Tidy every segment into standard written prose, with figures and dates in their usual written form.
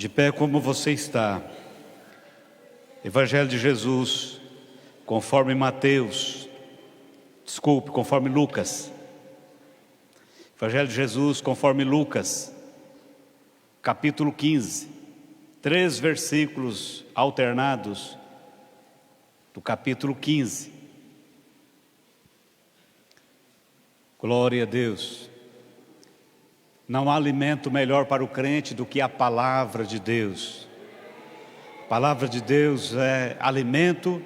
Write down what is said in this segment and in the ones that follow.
De pé como você está. Evangelho de Jesus, conforme Lucas. Evangelho de Jesus, conforme Lucas, capítulo 15. 3 versículos alternados do capítulo 15. Glória a Deus. Não há alimento melhor para o crente do que a palavra de Deus. A palavra de Deus é alimento,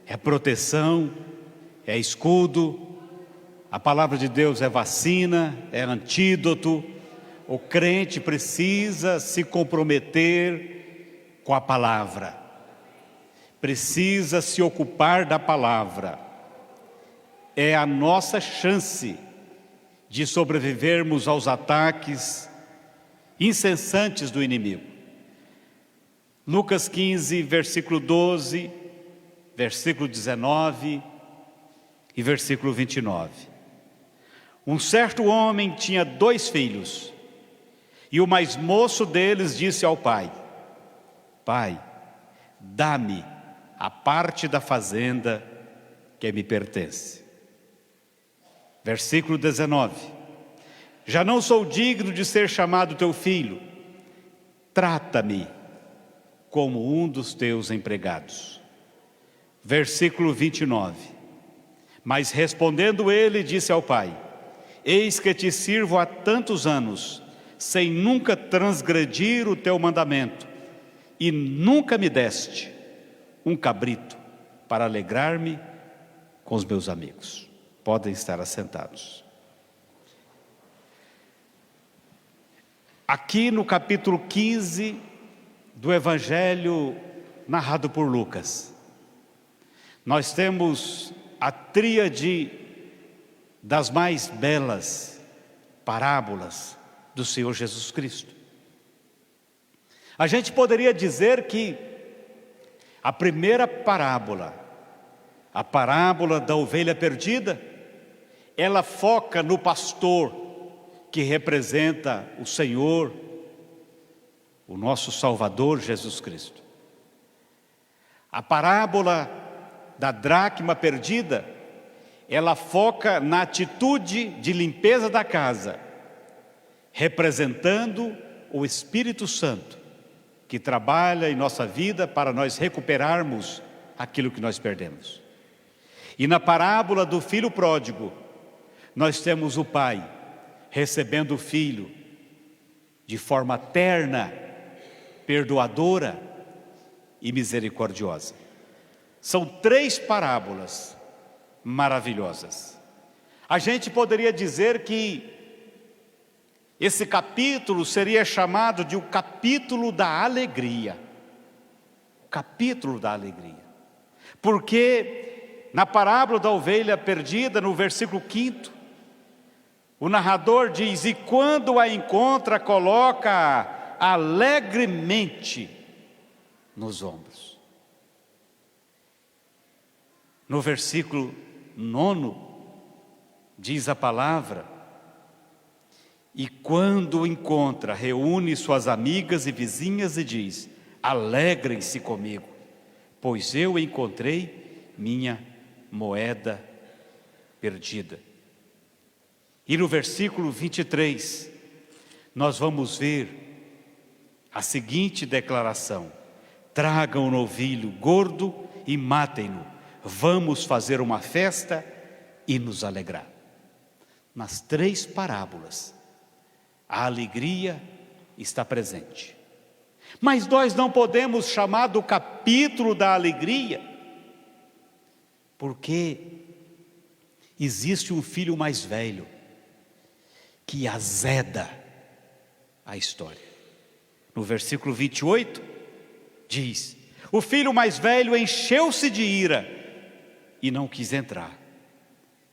é proteção, é escudo. A palavra de Deus é vacina, é antídoto. O crente precisa se comprometer com a palavra. Precisa se ocupar da palavra. É a nossa chance de sobrevivermos aos ataques incessantes do inimigo. Lucas 15, versículo 12, versículo 19 e versículo 29. Um certo homem tinha 2 filhos, e o mais moço deles disse ao pai: Pai, dá-me a parte da fazenda que me pertence. Versículo 19: Já não sou digno de ser chamado teu filho, trata-me como um dos teus empregados. Versículo 29: Mas respondendo ele, disse ao pai: Eis que te sirvo há tantos anos, sem nunca transgredir o teu mandamento, e nunca me deste um cabrito para alegrar-me com os meus amigos. Podem estar assentados. Aqui no capítulo 15 do Evangelho narrado por Lucas, nós temos a tríade das mais belas parábolas do Senhor Jesus Cristo. A gente poderia dizer que a primeira parábola, a parábola da ovelha perdida, ela foca no pastor que representa o Senhor, o nosso Salvador Jesus Cristo. A parábola da dracma perdida, ela foca na atitude de limpeza da casa, representando o Espírito Santo, que trabalha em nossa vida para nós recuperarmos aquilo que nós perdemos. E na parábola do filho pródigo, nós temos o pai recebendo o filho de forma terna, perdoadora e misericordiosa. São 3 parábolas maravilhosas. A gente poderia dizer que esse capítulo seria chamado de o capítulo da alegria. O capítulo da alegria. Porque na parábola da ovelha perdida, no versículo 5, o narrador diz: E quando a encontra, coloca alegremente nos ombros. No versículo 9, diz a palavra: E quando o encontra, reúne suas amigas e vizinhas e diz: Alegrem-se comigo, pois eu encontrei minha moeda perdida. E no versículo 23, nós vamos ver a seguinte declaração: Tragam um novilho gordo e matem-no, vamos fazer uma festa e nos alegrar. Nas 3 parábolas, a alegria está presente. Mas nós não podemos chamar do capítulo da alegria, porque existe um filho mais velho que azeda a história. No versículo 28, diz: O filho mais velho encheu-se de ira e não quis entrar.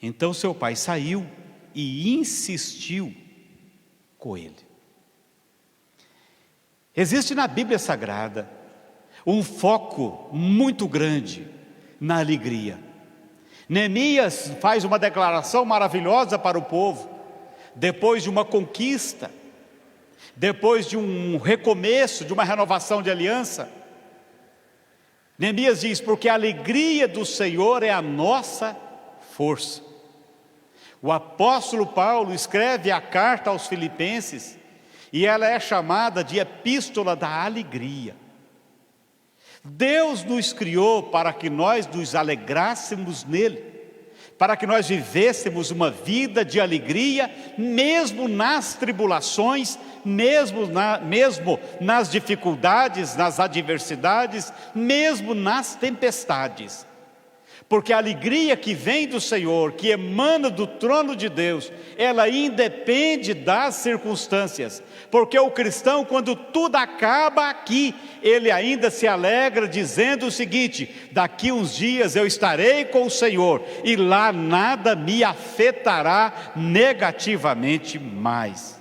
Então seu pai saiu e insistiu com ele. Existe na Bíblia Sagrada um foco muito grande na alegria. Neemias faz uma declaração maravilhosa para o povo, depois de uma conquista. depois de um recomeço, de uma renovação de aliança, Neemias diz: porque a alegria do Senhor é a nossa força. O apóstolo Paulo escreve a carta aos Filipenses, e ela é chamada de Epístola da Alegria. Deus nos criou para que nós nos alegrássemos nele, para que nós vivêssemos uma vida de alegria, mesmo nas tribulações, mesmo nas dificuldades, nas adversidades, mesmo nas tempestades. Porque a alegria que vem do Senhor, que emana do trono de Deus, ela independe das circunstâncias. Porque o cristão, quando tudo acaba aqui, ele ainda se alegra dizendo o seguinte: daqui uns dias eu estarei com o Senhor, e lá nada me afetará negativamente mais.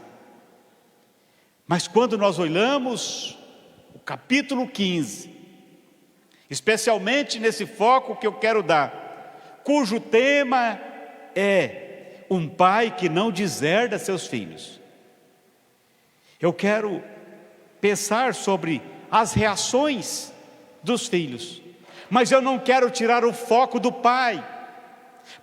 Mas quando nós olhamos o capítulo 15, especialmente nesse foco que eu quero dar, cujo tema é um pai que não deserda seus filhos, eu quero pensar sobre as reações dos filhos, mas eu não quero tirar o foco do pai,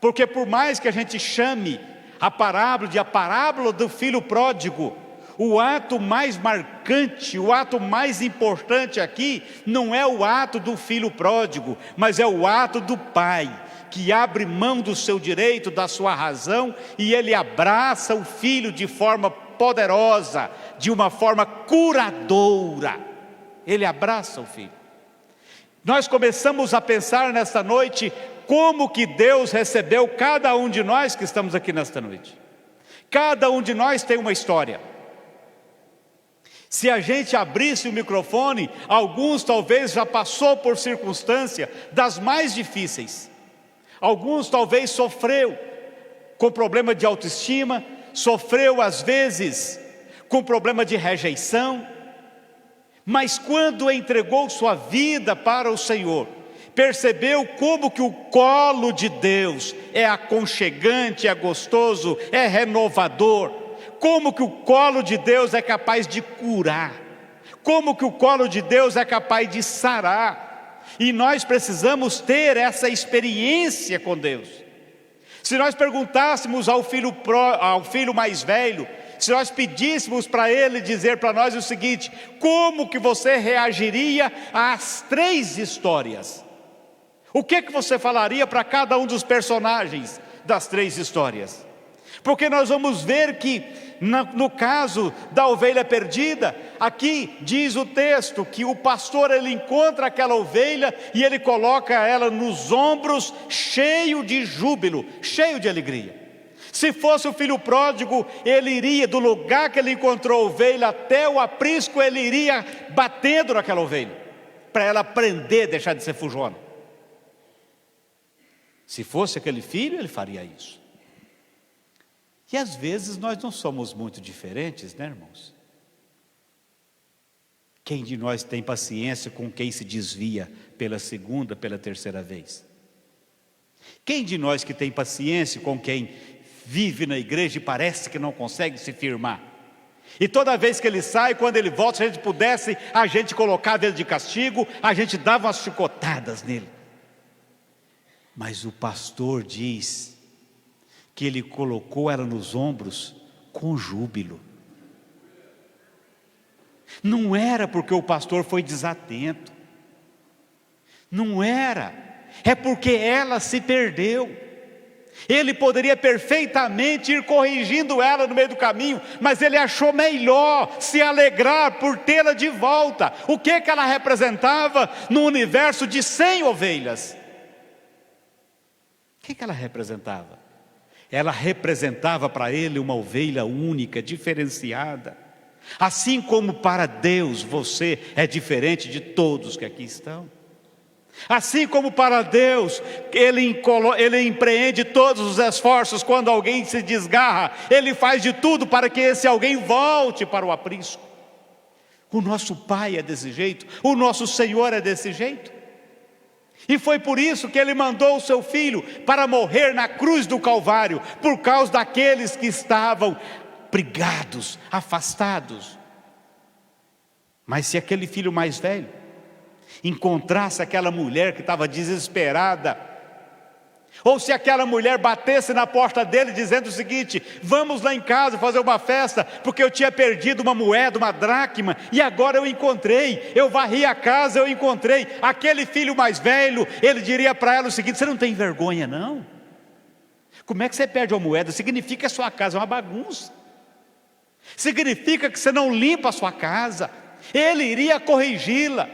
porque por mais que a gente chame a parábola do filho pródigo, o ato mais marcante, o ato mais importante aqui, não é o ato do filho pródigo, mas é o ato do pai, que abre mão do seu direito, da sua razão, e ele abraça o filho de forma poderosa, de uma forma curadora. Ele abraça o filho. Nós começamos a pensar nesta noite, como que Deus recebeu cada um de nós que estamos aqui nesta noite. Cada um de nós tem uma história. Se a gente abrisse o microfone, alguns talvez já passou por circunstância das mais difíceis. Alguns talvez sofreu com problema de autoestima, sofreu às vezes com problema de rejeição, mas quando entregou sua vida para o Senhor, percebeu como que o colo de Deus é aconchegante, é gostoso, é renovador. Como que o colo de Deus é capaz de curar, como que o colo de Deus é capaz de sarar, e nós precisamos ter essa experiência com Deus. Se nós perguntássemos ao filho mais velho, se nós pedíssemos para ele dizer para nós o seguinte: como que você reagiria às 3 histórias? O que você falaria para cada um dos personagens das 3 histórias? Porque nós vamos ver que no caso da ovelha perdida, aqui diz o texto que o pastor ele encontra aquela ovelha e ele coloca ela nos ombros, cheio de júbilo, cheio de alegria. Se fosse o filho pródigo, ele iria do lugar que ele encontrou a ovelha até o aprisco, ele iria batendo naquela ovelha, para ela aprender a deixar de ser fujona. Se fosse aquele filho, ele faria isso. E às vezes nós não somos muito diferentes, né, irmãos? Quem de nós tem paciência com quem se desvia pela segunda, pela terceira vez? Quem de nós que tem paciência com quem vive na igreja e parece que não consegue se firmar? E toda vez que ele sai, quando ele volta, se a gente pudesse, a gente colocava ele de castigo, a gente dava umas chicotadas nele. Mas o pastor diz que ele colocou ela nos ombros com júbilo. Não era porque o pastor foi desatento, não era, é porque ela se perdeu. Ele poderia perfeitamente ir corrigindo ela no meio do caminho, mas ele achou melhor se alegrar por tê-la de volta. O que ela representava no universo de 100 ovelhas? O que ela representava? Ela representava para ele uma ovelha única, diferenciada. Assim como para Deus você é diferente de todos que aqui estão. Assim como para Deus ele empreende todos os esforços quando alguém se desgarra, ele faz de tudo para que esse alguém volte para o aprisco. O nosso Pai é desse jeito, o nosso Senhor é desse jeito. E foi por isso que ele mandou o seu filho para morrer na cruz do Calvário, por causa daqueles que estavam brigados, afastados Mas se aquele filho mais velho encontrasse aquela mulher que estava desesperada, ou se aquela mulher batesse na porta dele dizendo o seguinte: vamos lá em casa fazer uma festa, porque eu tinha perdido uma moeda, uma dracma, e agora eu encontrei, eu varri a casa, eu encontrei. Aquele filho mais velho, ele diria para ela o seguinte: você não tem vergonha não? Como é que você perde uma moeda? Significa que a sua casa é uma bagunça, significa que você não limpa a sua casa. Ele iria corrigi-la.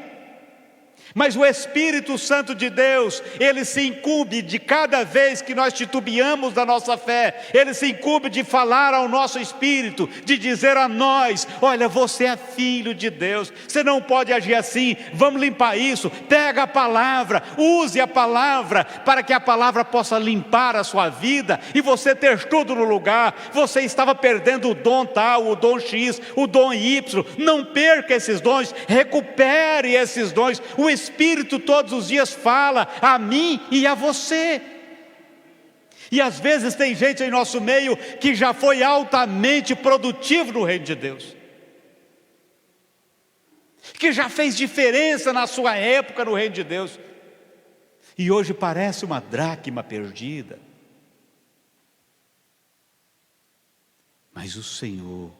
Mas o Espírito Santo de Deus, ele se incumbe de cada vez que nós titubeamos da nossa fé, ele se incumbe de falar ao nosso espírito, de dizer a nós: olha, você é filho de Deus, você não pode agir assim, vamos limpar isso. Pega a palavra, use a palavra, para que a palavra possa limpar a sua vida, e você ter tudo no lugar. Você estava perdendo o dom tal, o dom X, o dom Y, não perca esses dons, recupere esses dons. O Espírito todos os dias fala a mim e a você. E às vezes tem gente em nosso meio que já foi altamente produtivo no reino de Deus, que já fez diferença na sua época no reino de Deus, e hoje parece uma dracma perdida. Mas o Senhor,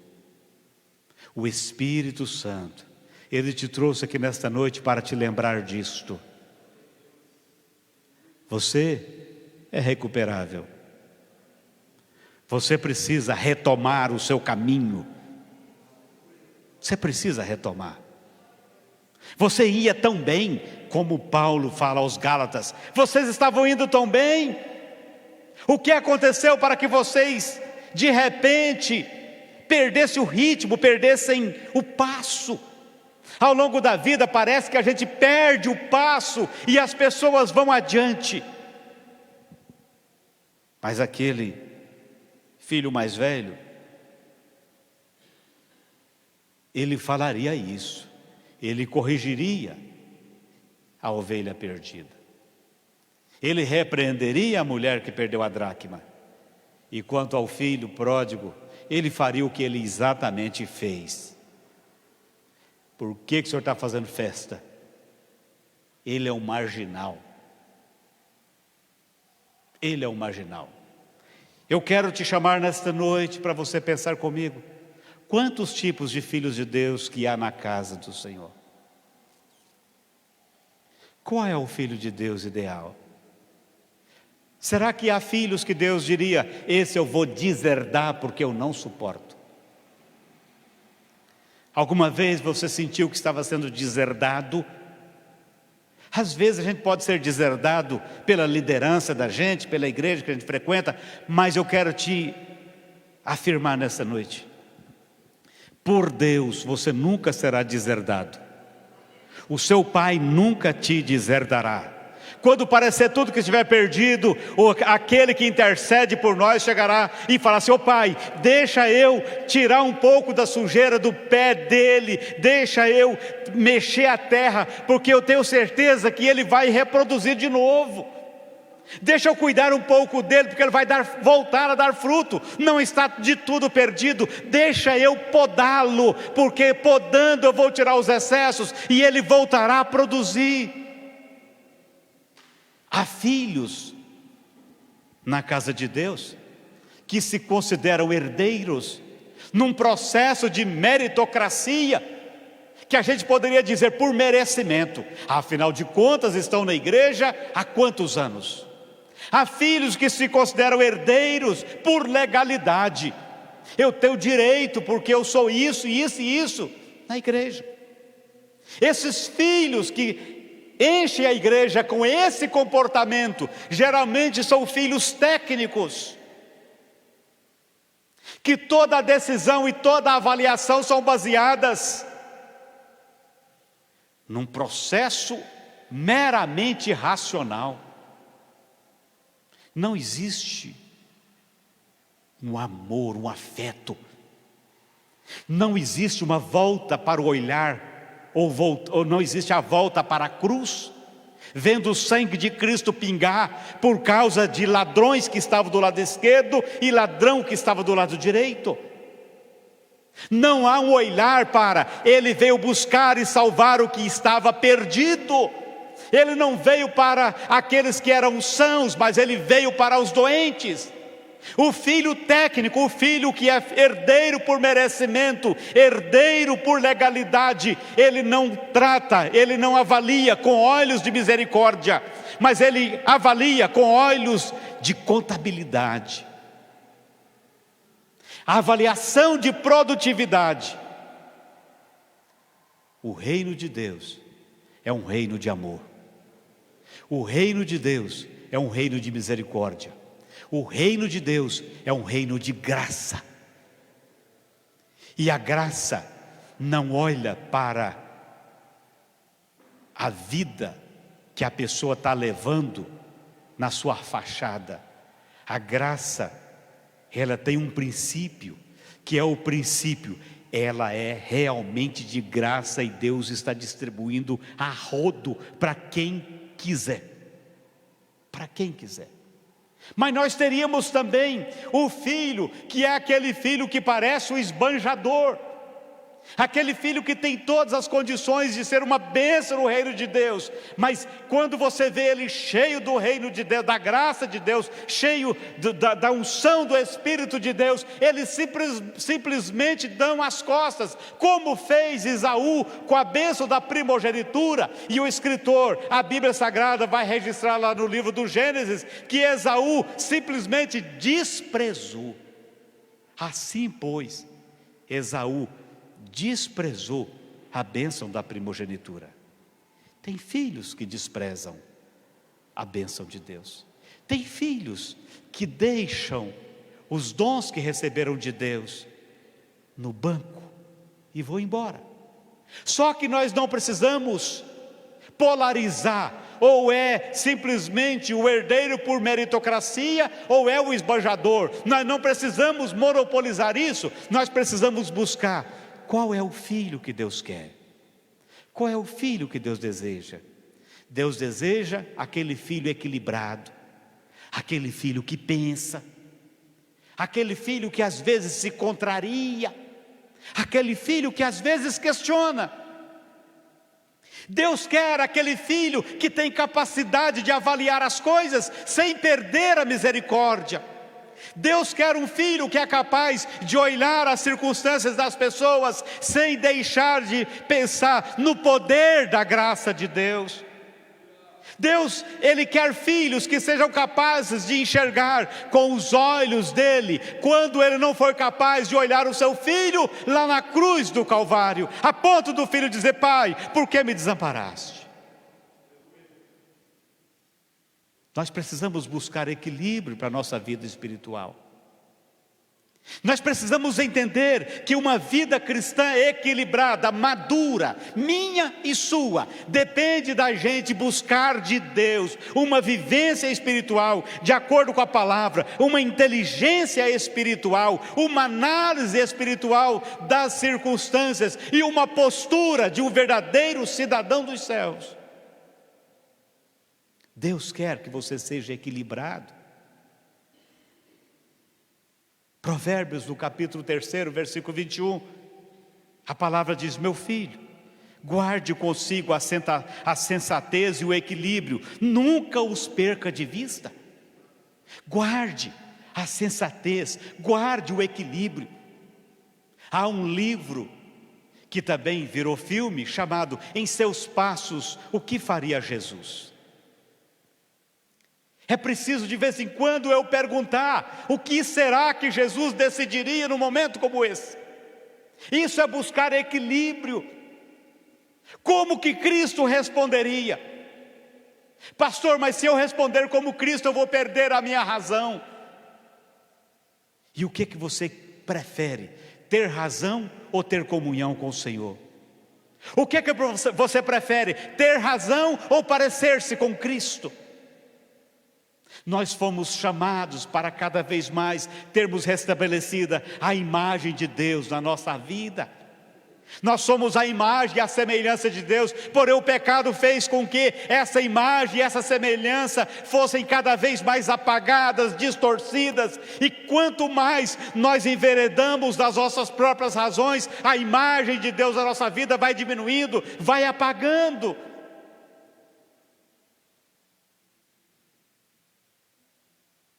o Espírito Santo, Ele te trouxe aqui nesta noite para te lembrar disto. Você é recuperável. Você precisa retomar o seu caminho. Você precisa retomar. Você ia tão bem, como Paulo fala aos Gálatas. Vocês estavam indo tão bem. O que aconteceu para que vocês, de repente, perdessem o ritmo, perdessem o passo? Ao longo da vida parece que a gente perde o passo e as pessoas vão adiante. Mas aquele filho mais velho, ele falaria isso, ele corrigiria a ovelha perdida, ele repreenderia a mulher que perdeu a dracma. E quanto ao filho pródigo, ele faria o que ele exatamente fez. Por que o senhor está fazendo festa? Ele é um marginal. Ele é um marginal. Eu quero te chamar nesta noite para você pensar comigo: quantos tipos de filhos de Deus que há na casa do Senhor? Qual é o filho de Deus ideal? Será que há filhos que Deus diria: esse eu vou deserdar porque eu não suporto? Alguma vez você sentiu que estava sendo deserdado? Às vezes a gente pode ser deserdado pela liderança da gente, pela igreja que a gente frequenta, mas eu quero te afirmar nessa noite: por Deus você nunca será deserdado. O seu Pai nunca te deserdará. Quando parecer tudo que estiver perdido, aquele que intercede por nós chegará e falará assim: ô Pai, deixa eu tirar um pouco da sujeira do pé dele, deixa eu mexer a terra, porque eu tenho certeza que ele vai reproduzir de novo. Deixa eu cuidar um pouco dele, porque ele vai voltar a dar fruto. Não está de tudo perdido. Deixa eu podá-lo, porque podando eu vou tirar os excessos e ele voltará a produzir. Há filhos na casa de Deus que se consideram herdeiros num processo de meritocracia, que a gente poderia dizer por merecimento. Afinal de contas estão na igreja há quantos anos? Há filhos que se consideram herdeiros por legalidade. Eu tenho direito porque eu sou isso, isso e isso na igreja. Esses filhos que enchem a igreja com esse comportamento, geralmente são filhos técnicos, que toda a decisão e toda a avaliação são baseadas num processo meramente racional. Não existe um amor, um afeto, não existe uma volta para o olhar, ou não existe a volta para a cruz, vendo o sangue de Cristo pingar por causa de ladrões que estavam do lado esquerdo e ladrão que estava do lado direito. Não há um olhar para, ele veio buscar e salvar o que estava perdido. Ele não veio para aqueles que eram sãos, mas ele veio para os doentes. O filho técnico, o filho que é herdeiro por merecimento, herdeiro por legalidade, ele não trata, ele não avalia com olhos de misericórdia, mas ele avalia com olhos de contabilidade. A avaliação de produtividade. O reino de Deus é um reino de amor. O reino de Deus é um reino de misericórdia. O reino de Deus é um reino de graça. E a graça não olha para a vida que a pessoa está levando na sua fachada. A graça, ela tem um princípio, que é o princípio, ela é realmente de graça e Deus está distribuindo a rodo para quem quiser. Para quem quiser. Mas nós teríamos também o filho, que é aquele filho que parece um esbanjador. Aquele filho que tem todas as condições de ser uma bênção no reino de Deus, mas quando você vê ele cheio do reino de Deus, da graça de Deus, cheio da unção do Espírito de Deus, eles simplesmente dão as costas, como fez Esaú com a bênção da primogenitura. E o escritor, a Bíblia Sagrada vai registrar lá no livro do Gênesis, que Esaú simplesmente desprezou. Assim, pois, Esaú desprezou a bênção da primogenitura. Tem filhos que desprezam a bênção de Deus. Tem filhos que deixam os dons que receberam de Deus no banco e vão embora. Só que nós não precisamos polarizar, ou é simplesmente o herdeiro por meritocracia, ou é o esbanjador. Nós não precisamos monopolizar isso, nós precisamos buscar qual é o filho que Deus quer? Qual é o filho que Deus deseja? Deus deseja aquele filho equilibrado, aquele filho que pensa, aquele filho que às vezes se contraria, aquele filho que às vezes questiona. Deus quer aquele filho que tem capacidade de avaliar as coisas sem perder a misericórdia. Deus quer um filho que é capaz de olhar as circunstâncias das pessoas sem deixar de pensar no poder da graça de Deus. Deus, Ele quer filhos que sejam capazes de enxergar com os olhos dele, quando ele não for capaz de olhar o seu filho lá na cruz do Calvário, a ponto do filho dizer: pai, por que me desamparaste? Nós precisamos buscar equilíbrio para a nossa vida espiritual. Nós precisamos entender que uma vida cristã equilibrada, madura, minha e sua, depende da gente buscar de Deus uma vivência espiritual de acordo com a palavra, uma inteligência espiritual, uma análise espiritual das circunstâncias e uma postura de um verdadeiro cidadão dos céus. Deus quer que você seja equilibrado. Provérbios, no capítulo 3, versículo 21, a palavra diz: meu filho, guarde consigo a sensatez e o equilíbrio, nunca os perca de vista. Guarde a sensatez, guarde o equilíbrio. Há um livro que também virou filme, chamado Em Seus Passos, o que faria Jesus? É preciso de vez em quando eu perguntar: o que será que Jesus decidiria num momento como esse? Isso é buscar equilíbrio. Como que Cristo responderia? Pastor, mas se eu responder como Cristo, eu vou perder a minha razão. E o que você prefere? Ter razão ou ter comunhão com o Senhor? O que você prefere? Ter razão ou parecer-se com Cristo? Nós fomos chamados para cada vez mais termos restabelecida a imagem de Deus na nossa vida. Nós somos a imagem e a semelhança de Deus, porém o pecado fez com que essa imagem e essa semelhança fossem cada vez mais apagadas, distorcidas, e quanto mais nós enveredamos das nossas próprias razões, a imagem de Deus na nossa vida vai diminuindo, vai apagando.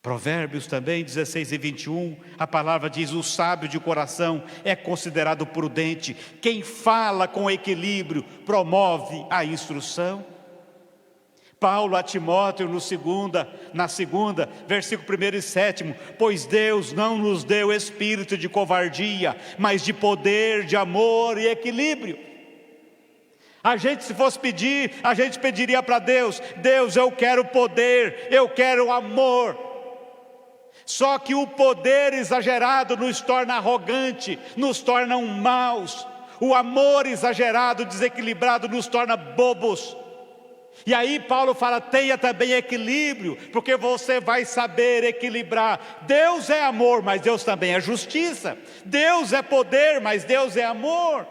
Provérbios também 16 e 21, a palavra diz: o sábio de coração é considerado prudente, quem fala com equilíbrio promove a instrução. Paulo a Timóteo na segunda, versículo 1 e 7, pois Deus não nos deu espírito de covardia, mas de poder, de amor e equilíbrio. A gente, se fosse pedir, a gente pediria para Deus: Deus, eu quero poder, eu quero amor. Só que o poder exagerado nos torna arrogante, nos torna maus. O amor exagerado, desequilibrado, nos torna bobos. E aí Paulo fala: tenha também equilíbrio, porque você vai saber equilibrar. Deus é amor, mas Deus também é justiça. Deus é poder, mas Deus é amor.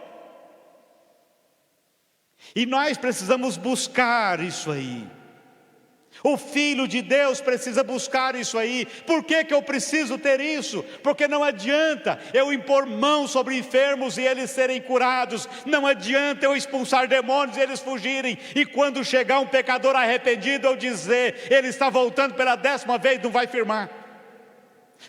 E nós precisamos buscar isso aí. O Filho de Deus precisa buscar isso aí. Por que eu preciso ter isso? Porque não adianta eu impor mão sobre enfermos e eles serem curados. Não adianta eu expulsar demônios e eles fugirem. E quando chegar um pecador arrependido, eu dizer: ele está voltando pela 10ª vez, não vai firmar.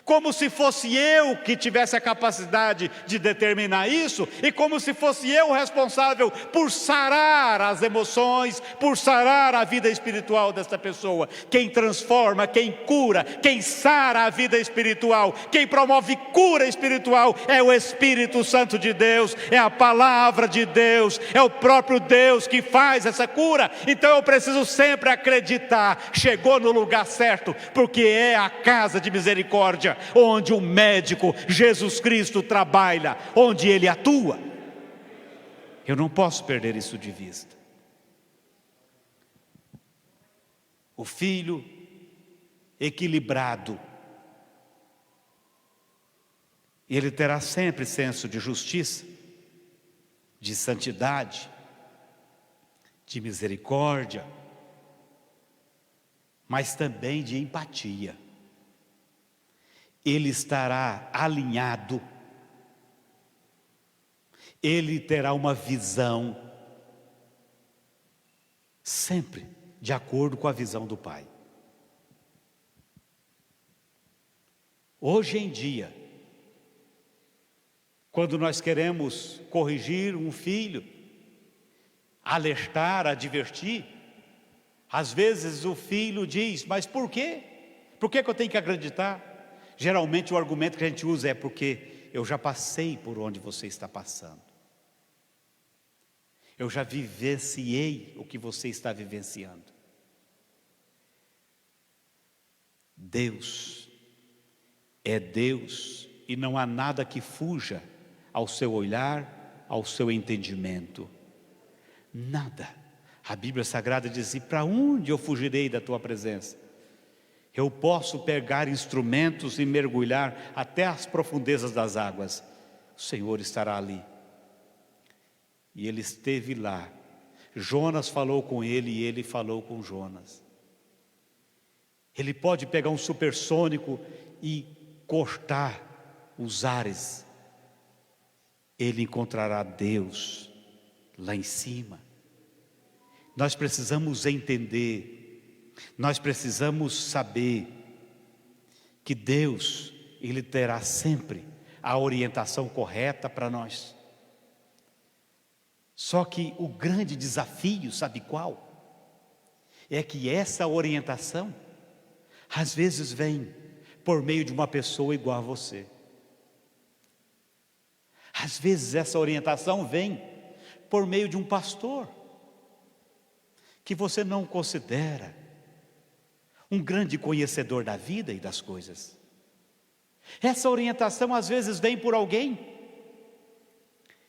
Como se fosse eu que tivesse a capacidade de determinar isso, e como se fosse eu o responsável por sarar as emoções, por sarar a vida espiritual dessa pessoa. Quem transforma, quem cura, quem sara a vida espiritual, quem promove cura espiritual é o Espírito Santo de Deus, é a palavra de Deus, é o próprio Deus que faz essa cura. Então eu preciso sempre acreditar: chegou no lugar certo, porque é a casa de misericórdia, onde o médico Jesus Cristo trabalha, onde Ele atua. Eu não posso perder isso de vista. O filho equilibrado, ele terá sempre senso de justiça, de santidade, de misericórdia, mas também de empatia. Ele estará alinhado, ele terá uma visão sempre de acordo com a visão do Pai. Hoje em dia, quando nós queremos corrigir um filho, alertar, advertir, às vezes o filho diz: mas por quê? Por que eu tenho que acreditar? Geralmente o argumento que a gente usa é: porque eu já passei por onde você está passando. Eu já vivenciei o que você está vivenciando. Deus é Deus e não há nada que fuja ao seu olhar, ao seu entendimento. Nada. A Bíblia Sagrada diz: e para onde eu fugirei da tua presença? Eu posso pegar instrumentos e mergulhar até as profundezas das águas. O Senhor estará ali. E Ele esteve lá. Jonas falou com Ele e Ele falou com Jonas. Ele pode pegar um supersônico e cortar os ares. Ele encontrará Deus lá em cima. Nós precisamos entender, nós precisamos saber que Deus, Ele terá sempre a orientação correta para nós. Só que o grande desafio, sabe qual? É que essa orientação, às vezes vem por meio de uma pessoa igual a você. Às vezes essa orientação vem por meio de um pastor, que você não considera um grande conhecedor da vida e das coisas. Essa orientação às vezes vem por alguém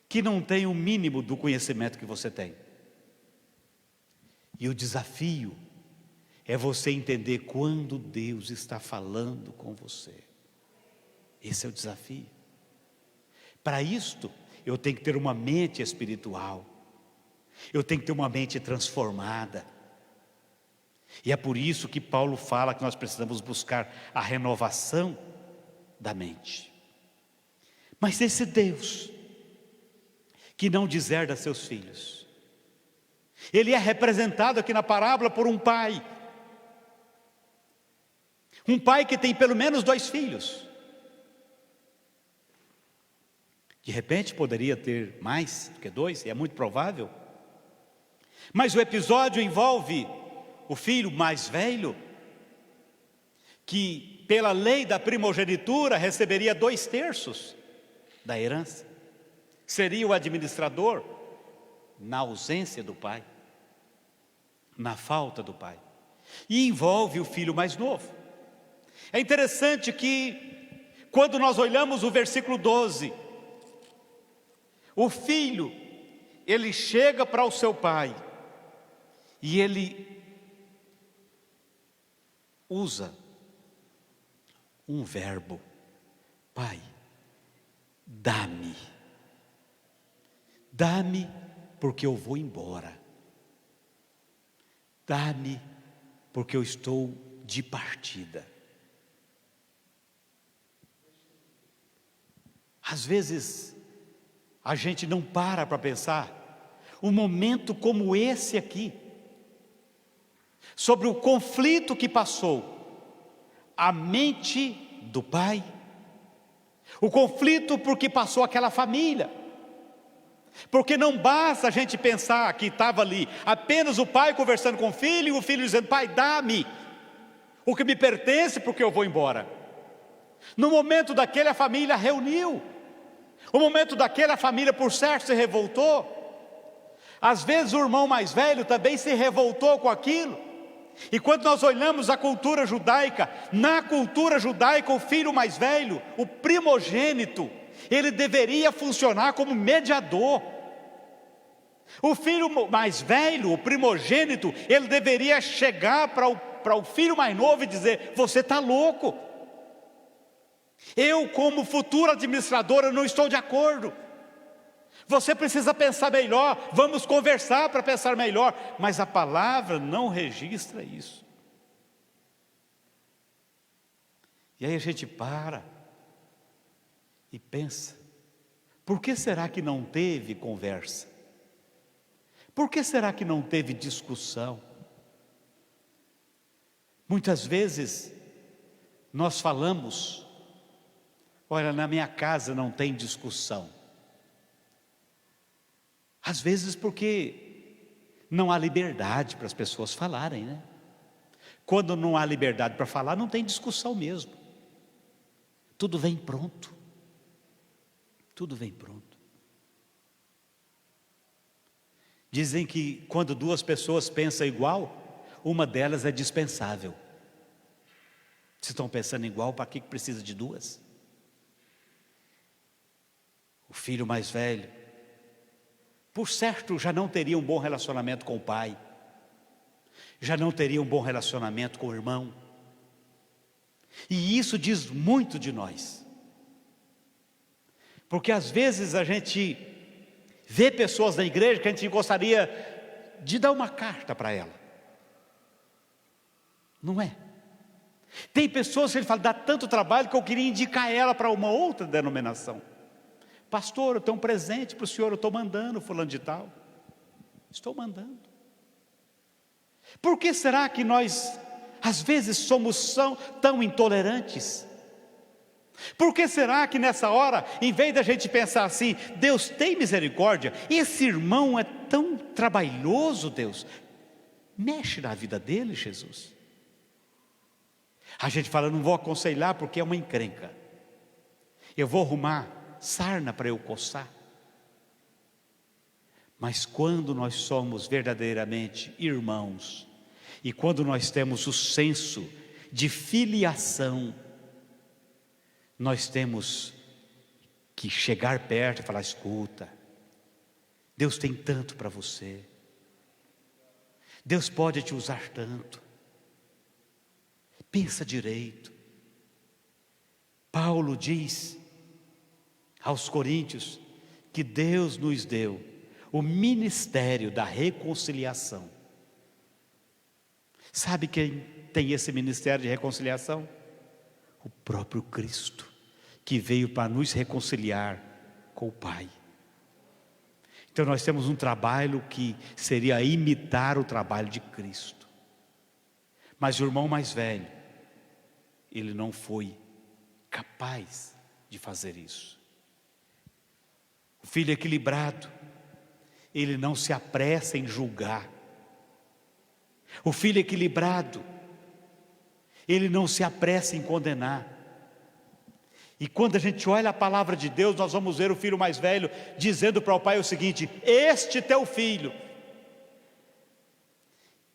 que não tem o mínimo do conhecimento que você tem. E o desafio é você entender quando Deus está falando com você. Esse é o desafio. Para isto, eu tenho que ter uma mente espiritual, eu tenho que ter uma mente transformada. E é por isso que Paulo fala que nós precisamos buscar a renovação da mente. Mas esse Deus que não deserda seus filhos, ele é representado aqui na parábola por um pai. Um pai que tem pelo menos 2 filhos. De repente poderia ter mais do que 2, é muito provável. Mas o episódio envolve o filho mais velho, que pela lei da primogenitura receberia 2/3 da herança. Seria o administrador na ausência do pai, na falta do pai. E envolve o filho mais novo. É interessante que, quando nós olhamos o versículo 12, o filho, ele chega para o seu pai, e ele usa um verbo: pai, dá-me. Dá-me porque eu vou embora. Dá-me porque eu estou de partida. Às vezes, a gente não para pensar um momento como esse aqui, sobre o conflito que passou a mente do pai, o conflito porque passou aquela família. Porque não basta a gente pensar que estava ali apenas o pai conversando com o filho, e o filho dizendo: pai, dá-me o que me pertence porque eu vou embora. No momento daquele, a família reuniu. No momento daquele, a família por certo se revoltou. Às vezes o irmão mais velho também se revoltou com aquilo. E quando nós olhamos a cultura judaica, na cultura judaica o filho mais velho, o primogênito, ele deveria funcionar como mediador. O filho mais velho, o primogênito, ele deveria chegar para o filho mais novo e dizer: você está louco. Eu, como futuro administrador, eu não estou de acordo. Você precisa pensar melhor, vamos conversar para pensar melhor. Mas a palavra não registra isso. E aí a gente para e pensa: por que será que não teve conversa? Por que será que não teve discussão? Muitas vezes nós falamos: olha, na minha casa não tem discussão. Às vezes porque não há liberdade para as pessoas falarem, né? Quando não há liberdade para falar, não tem discussão mesmo. Tudo vem pronto. Tudo vem pronto. Dizem que quando 2 pessoas pensam igual, uma delas é dispensável. Se estão pensando igual, para que precisa de 2? O filho mais velho, por certo, já não teria um bom relacionamento com o pai, já não teria um bom relacionamento com o irmão. E isso diz muito de nós. Porque às vezes a gente vê pessoas na igreja que a gente gostaria de dar uma carta para ela. Não é? Tem pessoas que ele fala: dá tanto trabalho que eu queria indicar ela para uma outra denominação. Pastor, eu tenho um presente para o senhor, eu estou mandando fulano de tal. Estou mandando. Por que será que nós, às vezes, somos tão intolerantes? Por que será que nessa hora, em vez da gente pensar assim: Deus tem misericórdia, esse irmão é tão trabalhoso, Deus, mexe na vida dele, Jesus. A gente fala: não vou aconselhar porque é uma encrenca, eu vou arrumar sarna para eu coçar. Mas quando nós somos verdadeiramente irmãos, e quando nós temos o senso de filiação, nós temos que chegar perto e falar: escuta, Deus tem tanto para você, Deus pode te usar tanto, pensa direito. Paulo diz aos Coríntios que Deus nos deu o ministério da reconciliação. Sabe quem tem esse ministério de reconciliação? O próprio Cristo, que veio para nos reconciliar com o Pai. Então nós temos um trabalho que seria imitar o trabalho de Cristo. Mas o irmão mais velho, ele não foi capaz de fazer isso. O filho equilibrado, ele não se apressa em julgar. O filho equilibrado, ele não se apressa em condenar. E quando a gente olha a palavra de Deus, nós vamos ver o filho mais velho dizendo para o pai o seguinte: este teu filho.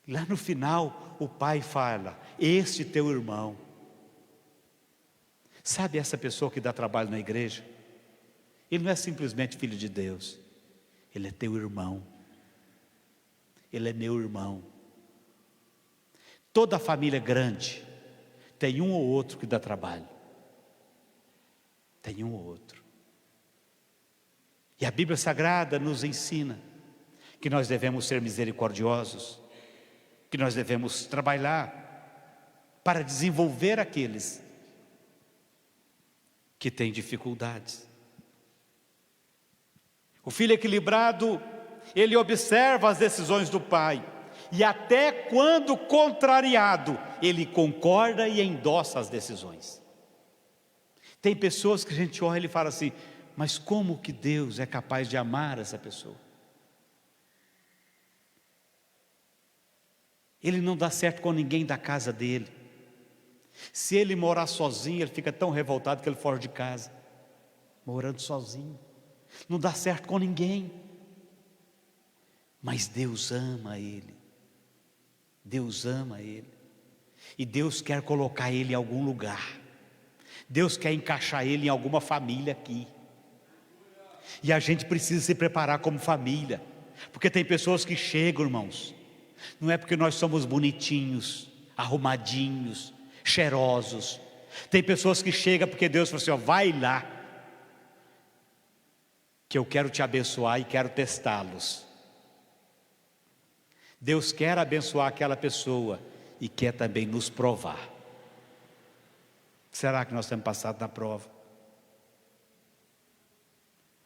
Lá no final, o pai fala: este teu irmão. Sabe essa pessoa que dá trabalho na igreja? Ele não é simplesmente filho de Deus, ele é teu irmão. Ele é meu irmão. Toda família grande tem um ou outro que dá trabalho. Tem um ou outro. E a Bíblia Sagrada nos ensina que nós devemos ser misericordiosos, que nós devemos trabalhar para desenvolver aqueles que têm dificuldades. O filho equilibrado, ele observa as decisões do pai, e até quando contrariado, ele concorda e endossa as decisões. Tem pessoas que a gente olha e fala assim: mas como que Deus é capaz de amar essa pessoa? Ele não dá certo com ninguém da casa dele. Se ele morar sozinho, ele fica tão revoltado que ele foge de casa, morando sozinho. Não dá certo com ninguém. Mas Deus ama ele. Deus ama ele. E Deus quer colocar ele em algum lugar. Deus quer encaixar ele em alguma família aqui. E a gente precisa se preparar como família. Porque tem pessoas que chegam, irmãos, não é porque nós somos bonitinhos, arrumadinhos, cheirosos. Tem pessoas que chegam porque Deus falou assim: ó, vai lá, que eu quero te abençoar e quero testá-los. Deus quer abençoar aquela pessoa e quer também nos provar. Será que nós temos passado na prova?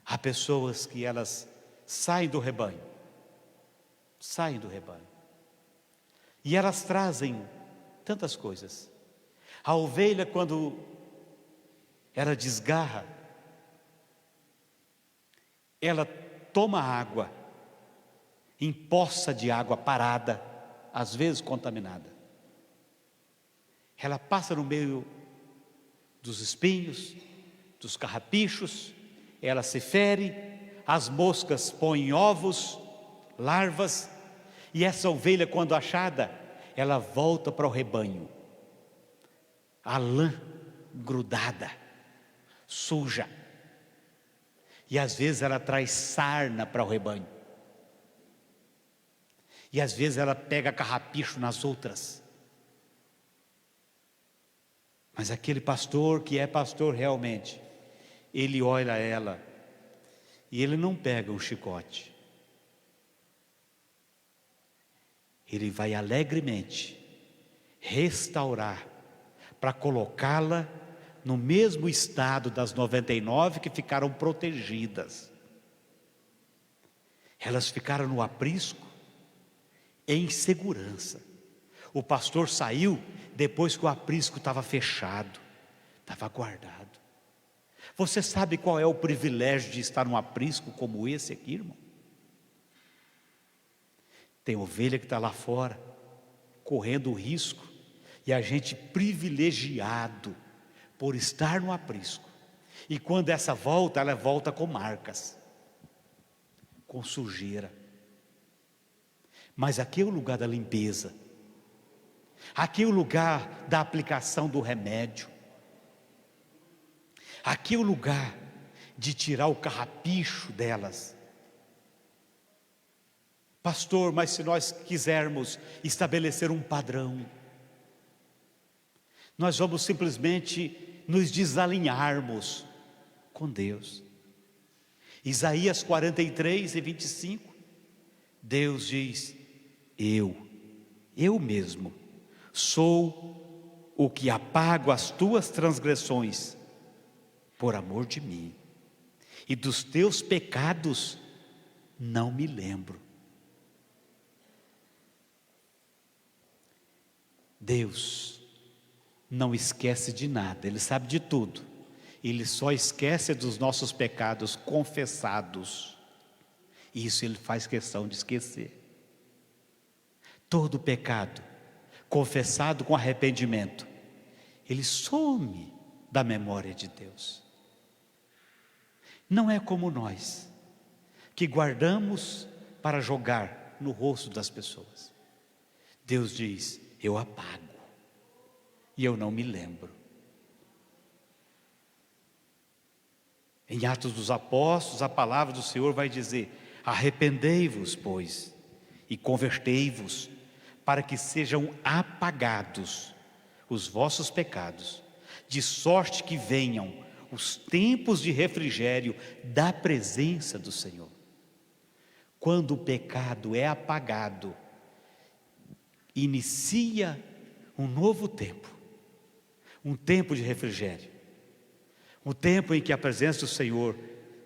Há pessoas que elas saem do rebanho, e elas trazem tantas coisas. A ovelha, quando ela desgarra, ela toma água em poça de água parada, às vezes contaminada. Ela passa no meio dos espinhos, dos carrapichos, ela se fere, as moscas põem ovos, larvas, e essa ovelha, quando achada, ela volta para o rebanho, a lã grudada, suja, e às vezes ela traz sarna para o rebanho, e às vezes ela pega carrapicho nas outras. Mas aquele pastor que é pastor realmente, ele olha ela e ele não pega um chicote. Ele vai alegremente restaurar para colocá-la no mesmo estado das 99 que ficaram protegidas. Elas ficaram no aprisco em segurança. O pastor saiu depois que o aprisco estava fechado, estava guardado. Você sabe qual é o privilégio de estar num aprisco como esse aqui, irmão? Tem ovelha que está lá fora, correndo o risco, e a gente privilegiado por estar no aprisco. E quando essa volta, ela volta com marcas, com sujeira. Mas aqui é o lugar da limpeza. Aqui é o lugar da aplicação do remédio. Aqui é o lugar de tirar o carrapicho delas. Pastor, mas se nós quisermos estabelecer um padrão, nós vamos simplesmente nos desalinharmos com Deus. Isaías 43:25, Deus diz: eu mesmo, sou o que apago as tuas transgressões, por amor de mim, e dos teus pecados não me lembro. Deus não esquece de nada, Ele sabe de tudo. Ele só esquece dos nossos pecados confessados. Isso Ele faz questão de esquecer. Todo pecado confessado com arrependimento, ele some da memória de Deus. Não é como nós, que guardamos para jogar no rosto das pessoas. Deus diz: eu apago, e eu não me lembro. Em Atos dos Apóstolos, a palavra do Senhor vai dizer: arrependei-vos, pois, e convertei-vos, para que sejam apagados os vossos pecados, de sorte que venham os tempos de refrigério da presença do Senhor. Quando o pecado é apagado, inicia um novo tempo, um tempo de refrigério, um tempo em que a presença do Senhor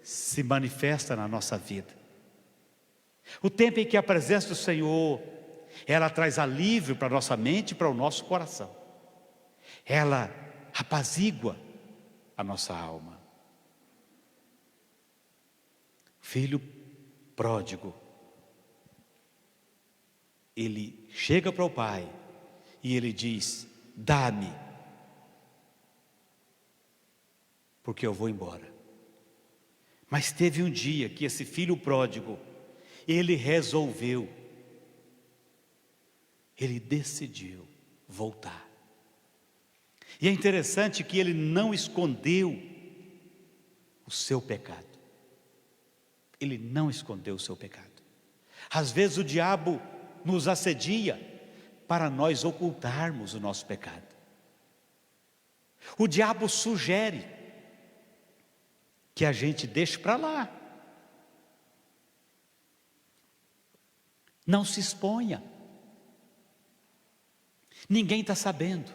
se manifesta na nossa vida, o tempo em que a presença do Senhor, ela traz alívio para a nossa mente e para o nosso coração, ela apazigua a nossa alma. Filho pródigo, ele chega para o pai e ele diz: dá-me, porque eu vou embora. Mas teve um dia que esse filho pródigo, ele resolveu, ele decidiu voltar. E é interessante que ele não escondeu o seu pecado. Ele não escondeu o seu pecado. Às vezes o diabo nos assedia para nós ocultarmos o nosso pecado. O diabo sugere que a gente deixe para lá. Não se exponha. Ninguém está sabendo.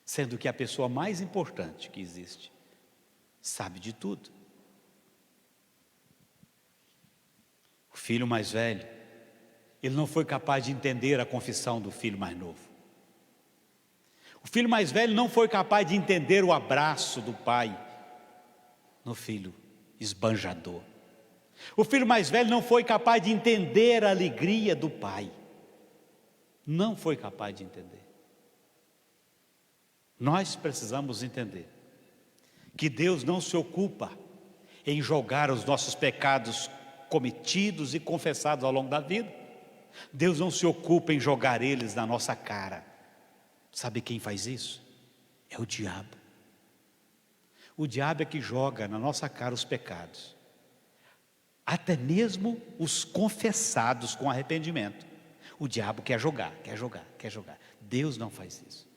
Sendo que a pessoa mais importante que existe sabe de tudo. O filho mais velho, ele não foi capaz de entender a confissão do filho mais novo. O filho mais velho não foi capaz de entender o abraço do pai no filho esbanjador. O filho mais velho não foi capaz de entender a alegria do pai. Não foi capaz de entender. Nós precisamos entender que Deus não se ocupa em jogar os nossos pecados cometidos e confessados ao longo da vida. Deus não se ocupa em jogar eles na nossa cara. Sabe quem faz isso? É o diabo. O diabo é que joga na nossa cara os pecados, até mesmo os confessados com arrependimento. O diabo quer jogar. Deus não faz isso.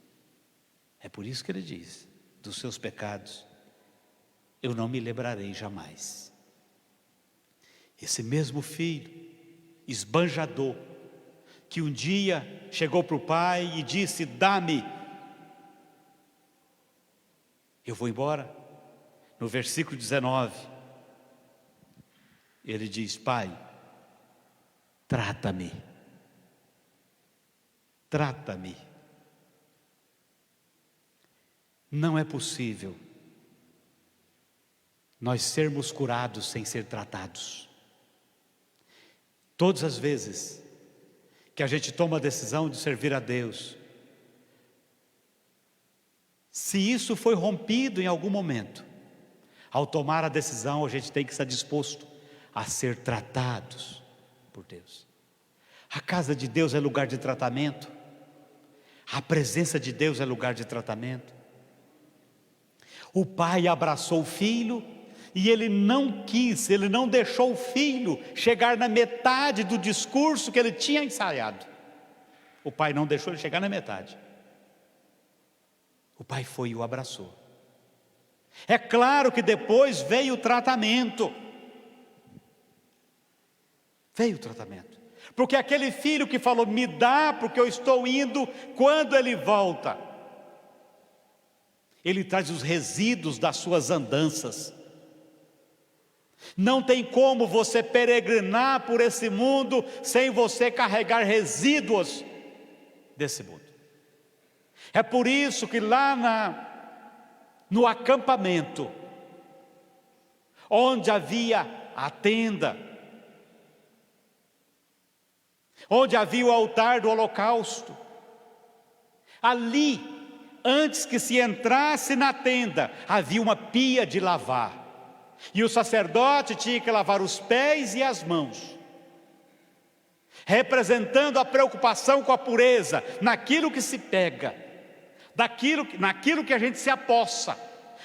É por isso que ele diz: dos seus pecados eu não me lembrarei jamais. Esse mesmo filho esbanjador, que um dia chegou para o pai e disse: dá-me, eu vou embora. No versículo 19, ele diz: pai, trata-me. Não é possível nós sermos curados sem ser tratados. Todas as vezes que a gente toma a decisão de servir a Deus, se isso foi rompido em algum momento, ao tomar a decisão, a gente tem que estar disposto a ser tratados por Deus. A casa de Deus é lugar de tratamento. A presença de Deus é lugar de tratamento. O pai abraçou o filho e ele não deixou o filho chegar na metade do discurso que ele tinha ensaiado. O pai não deixou ele chegar na metade. O pai foi e o abraçou. É claro que depois veio o tratamento. Veio o tratamento. Porque aquele filho que falou, me dá porque eu estou indo, quando ele volta, ele traz os resíduos das suas andanças. Não tem como você peregrinar por esse mundo sem você carregar resíduos desse mundo. É por isso que lá no acampamento, onde havia a tenda, onde havia o altar do holocausto, ali, antes que se entrasse na tenda, havia uma pia de lavar. E o sacerdote tinha que lavar os pés e as mãos, representando a preocupação com a pureza, naquilo que se pega, naquilo que a gente se apossa,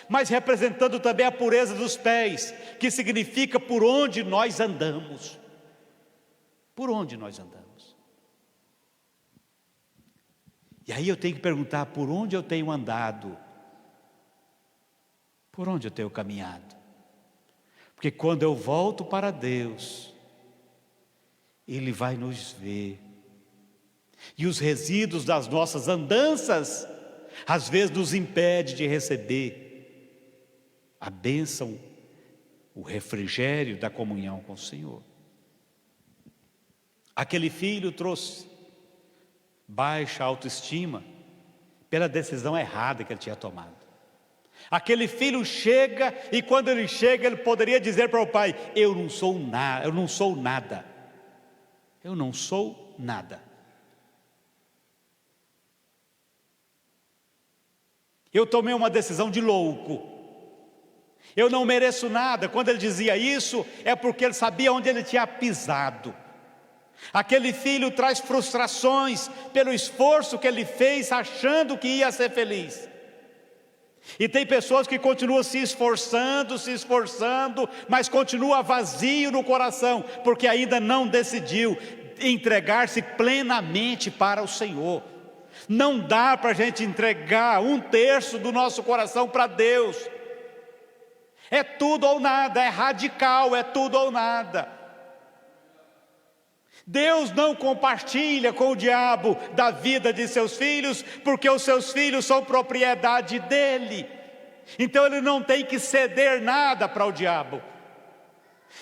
mas representando também a pureza dos pés, que significa por onde nós andamos. Por onde nós andamos. E aí eu tenho que perguntar, por onde eu tenho andado? Por onde eu tenho caminhado? Porque quando eu volto para Deus, Ele vai nos ver. E os resíduos das nossas andanças, às vezes nos impede de receber a bênção, o refrigério da comunhão com o Senhor. Aquele filho trouxe baixa autoestima pela decisão errada que ele tinha tomado. Aquele filho chega e quando ele chega, ele poderia dizer para o pai, eu não sou nada, eu não sou nada. Eu não sou nada. Eu tomei uma decisão de louco. Eu não mereço nada. Quando ele dizia isso, é porque ele sabia onde ele tinha pisado. Aquele filho traz frustrações pelo esforço que ele fez, achando que ia ser feliz. E tem pessoas que continuam se esforçando, mas continua vazio no coração, porque ainda não decidiu entregar-se plenamente para o Senhor. Não dá para a gente entregar 1/3 do nosso coração para Deus. É tudo ou nada, é radical, é tudo ou nada. Deus não compartilha com o diabo da vida de seus filhos, porque os seus filhos são propriedade dele. Então ele não tem que ceder nada para o diabo.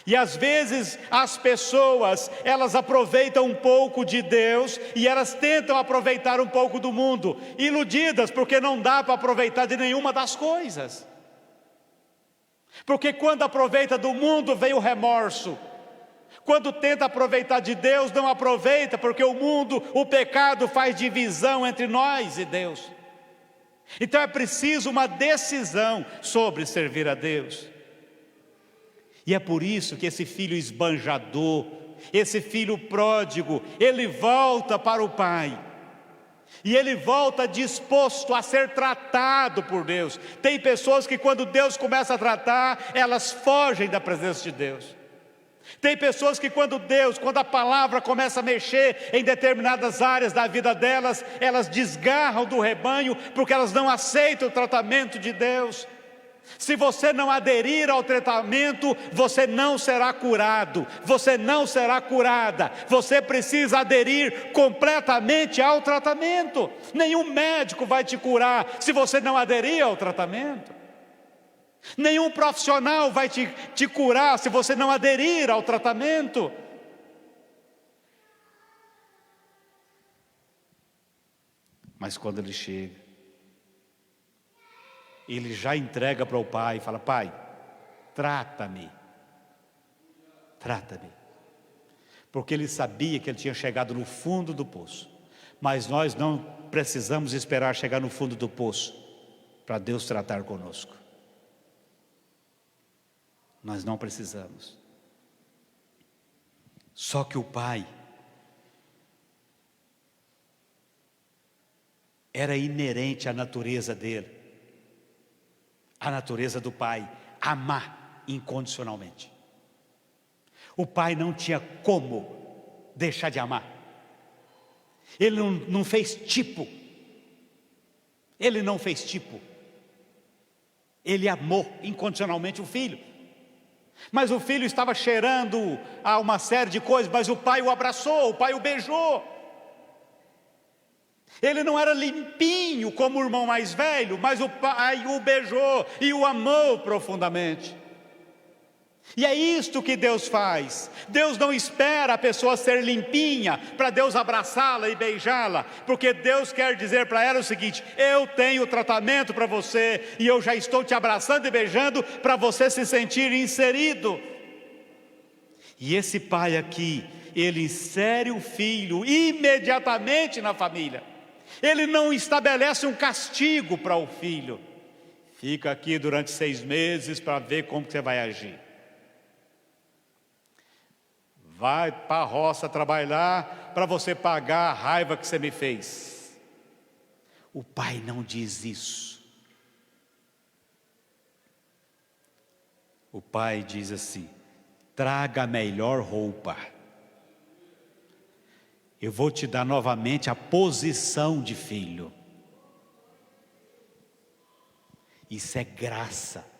E às vezes as pessoas, elas aproveitam um pouco de Deus e elas tentam aproveitar um pouco do mundo, iludidas porque não dá para aproveitar de nenhuma das coisas. Porque quando aproveita do mundo vem o remorso. Quando tenta aproveitar de Deus, não aproveita, porque o mundo, o pecado faz divisão entre nós e Deus. Então é preciso uma decisão sobre servir a Deus. E é por isso que esse filho esbanjador, esse filho pródigo, ele volta para o pai. E ele volta disposto a ser tratado por Deus. Tem pessoas que quando Deus começa a tratar, elas fogem da presença de Deus. Tem pessoas que quando a palavra começa a mexer em determinadas áreas da vida delas, elas desgarram do rebanho, porque elas não aceitam o tratamento de Deus. Se você não aderir ao tratamento, você não será curado, você não será curada. Você precisa aderir completamente ao tratamento. Nenhum médico vai te curar se você não aderir ao tratamento. Nenhum profissional vai te curar se você não aderir ao tratamento. Mas quando ele chega, ele já entrega para o pai e fala, pai, trata-me. Trata-me. Porque ele sabia que ele tinha chegado no fundo do poço. Mas nós não precisamos esperar chegar no fundo do poço para Deus tratar conosco. Nós não precisamos. Só que o pai era inerente à natureza dele, à natureza do pai, amar incondicionalmente. O pai não tinha como deixar de amar. Ele não fez tipo. Ele não fez tipo. Ele amou incondicionalmente o filho. Mas o filho estava cheirando a uma série de coisas, mas o pai o abraçou, o pai o beijou. Ele não era limpinho como o irmão mais velho, mas o pai o beijou e o amou profundamente. E é isto que Deus faz. Deus não espera a pessoa ser limpinha para Deus abraçá-la e beijá-la, porque Deus quer dizer para ela o seguinte: eu tenho tratamento para você, e eu já estou te abraçando e beijando para você se sentir inserido. E esse pai aqui, ele insere o filho imediatamente na família. Ele não estabelece um castigo para o filho. Fica aqui durante 6 meses para ver como que você vai agir. Vai para a roça trabalhar para você pagar a raiva que você me fez. O pai não diz isso. O pai diz assim: traga a melhor roupa. Eu vou te dar novamente a posição de filho. Isso é graça.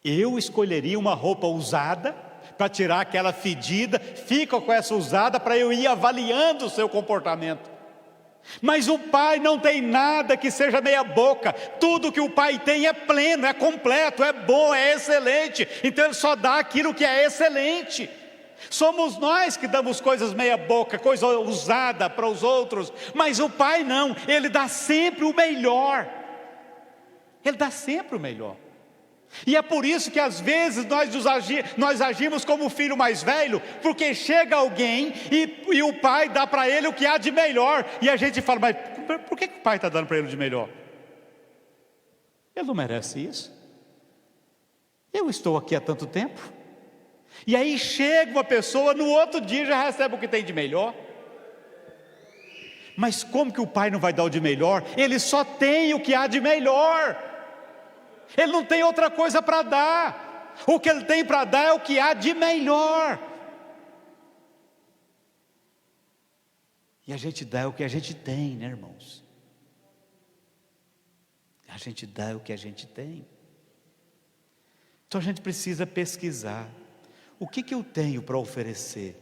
Eu escolheria uma roupa usada para tirar aquela fedida, fica com essa usada para eu ir avaliando o seu comportamento. Mas o pai não tem nada que seja meia boca. Tudo que o pai tem é pleno, é completo, é bom, é excelente. Então ele só dá aquilo que é excelente. Somos nós que damos coisas meia boca, coisa usada para os outros. Mas o pai não, ele dá sempre o melhor. Ele dá sempre o melhor. E é por isso que às vezes nós agimos como o filho mais velho, porque chega alguém e o pai dá para ele o que há de melhor, e a gente fala: mas por que o pai está dando para ele o de melhor? Ele não merece isso. Eu estou aqui há tanto tempo. E aí chega uma pessoa, no outro dia já recebe o que tem de melhor. Mas como que o pai não vai dar o de melhor? Ele só tem o que há de melhor. Ele não tem outra coisa para dar. O que ele tem para dar é o que há de melhor. E a gente dá o que a gente tem, né, irmãos? A gente dá o que a gente tem. Então a gente precisa pesquisar. O que eu tenho para oferecer?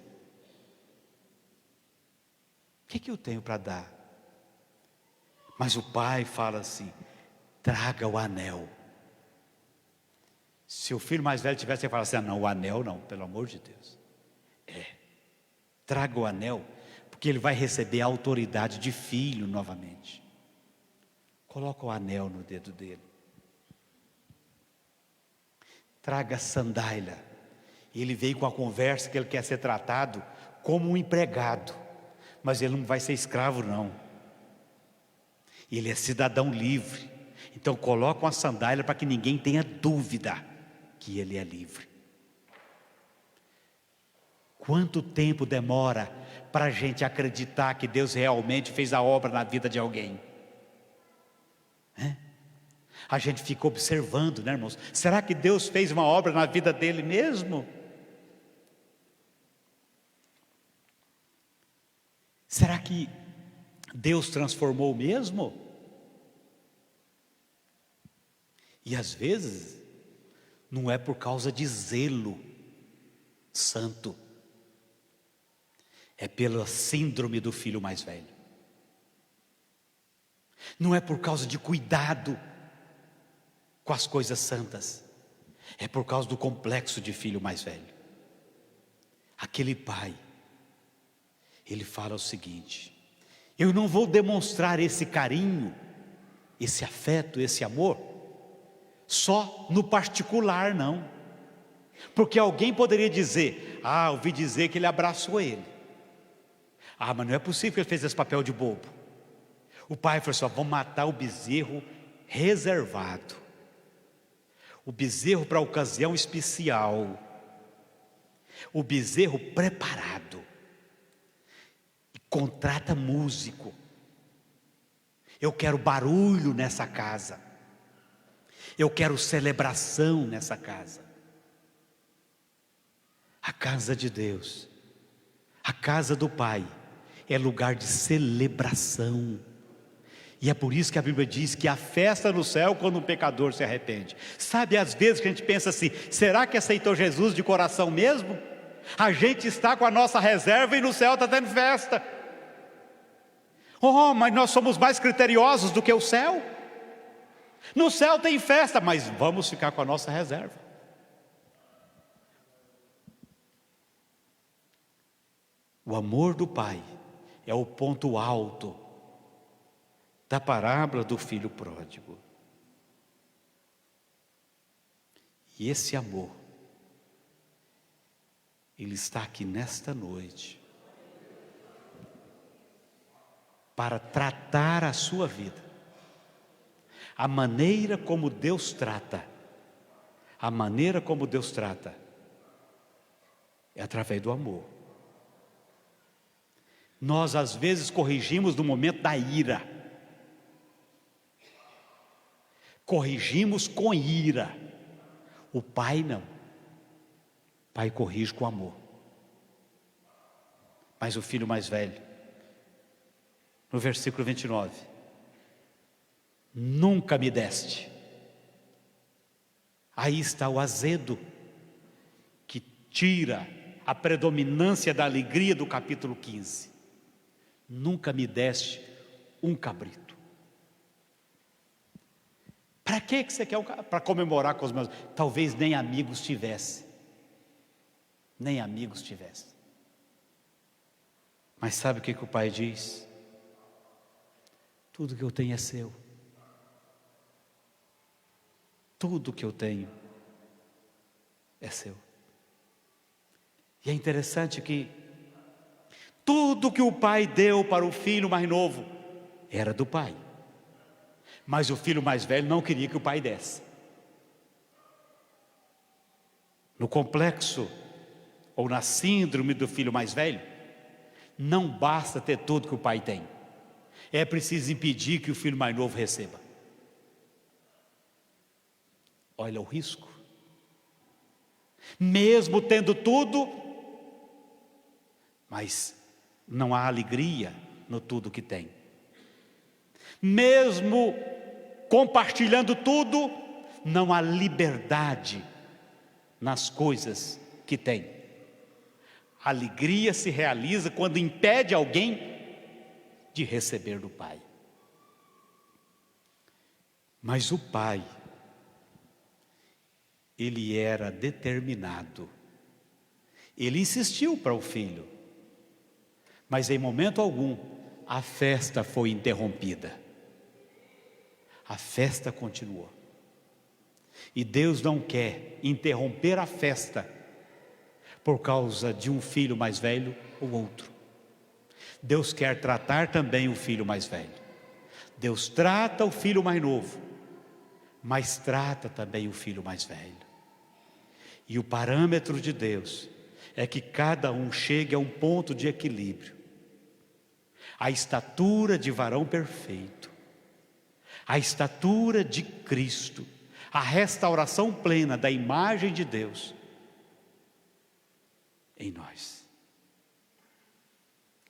O que eu tenho para dar? Mas o pai fala assim: traga o anel. Se o filho mais velho tivesse, ele falasse: ah, não, o anel não, pelo amor de Deus. Traga o anel, porque ele vai receber a autoridade de filho novamente. Coloca o anel no dedo dele. Traga a sandália. Ele veio com a conversa que ele quer ser tratado como um empregado, mas ele não vai ser escravo não. Ele é cidadão livre. Então coloca uma sandália para que ninguém tenha dúvida que ele é livre. Quanto tempo demora para a gente acreditar que Deus realmente fez a obra na vida de alguém? A gente fica observando, né, irmãos? Será que Deus fez uma obra na vida dele mesmo? Será que Deus transformou mesmo? E às vezes não é por causa de zelo santo, é pela síndrome do filho mais velho. Não é por causa de cuidado com as coisas santas, é por causa do complexo de filho mais velho. Aquele pai, ele fala o seguinte: eu não vou demonstrar esse carinho, esse afeto, esse amor só no particular não. Porque alguém poderia dizer: ah, ouvi dizer que ele abraçou ele. Ah, mas não é possível que ele fez esse papel de bobo. O pai falou assim: vamos matar o bezerro reservado, o bezerro para a ocasião especial, o bezerro preparado, e contrata músico. Eu quero barulho nessa casa, eu quero celebração nessa casa. A casa de Deus, a casa do Pai, é lugar de celebração. E é por isso que a Bíblia diz que há festa no céu quando um pecador se arrepende. Sabe, às vezes que a gente pensa assim: será que aceitou Jesus de coração mesmo? A gente está com a nossa reserva e no céu está tendo festa. Oh, mas nós somos mais criteriosos do que o céu. No céu tem festa, mas vamos ficar com a nossa reserva. O amor do Pai é o ponto alto da parábola do filho pródigo. E esse amor, ele está aqui nesta noite para tratar a sua vida. A maneira como Deus trata, é através do amor. Nós às vezes corrigimos no momento da ira. Corrigimos com ira. O Pai não. O Pai corrige com amor. Mas o filho mais velho, no versículo 29, nunca me deste. Aí está o azedo, que tira a predominância da alegria do capítulo 15. Nunca me deste um cabrito. Para que você quer para comemorar com os meus? Talvez nem amigos tivesse. Nem amigos tivesse. Mas sabe o que o Pai diz? Tudo que eu tenho é seu. Tudo que eu tenho é seu. E é interessante que tudo que o pai deu para o filho mais novo era do pai. Mas o filho mais velho não queria que o pai desse. No complexo, ou na síndrome do filho mais velho, não basta ter tudo que o pai tem. É preciso impedir que o filho mais novo receba. Olha o risco. Mesmo tendo tudo, mas não há alegria no tudo que tem. Mesmo compartilhando tudo, não há liberdade nas coisas que tem. A alegria se realiza quando impede alguém de receber do Pai. Mas o Pai, ele era determinado. Ele insistiu para o filho, mas em momento algum a festa foi interrompida. A festa continuou. E Deus não quer interromper a festa por causa de um filho mais velho ou outro. Deus quer tratar também o filho mais velho. Deus trata o filho mais novo, mas trata também o filho mais velho. E o parâmetro de Deus é que cada um chegue a um ponto de equilíbrio. A estatura de varão perfeito, a estatura de Cristo, a restauração plena da imagem de Deus em nós.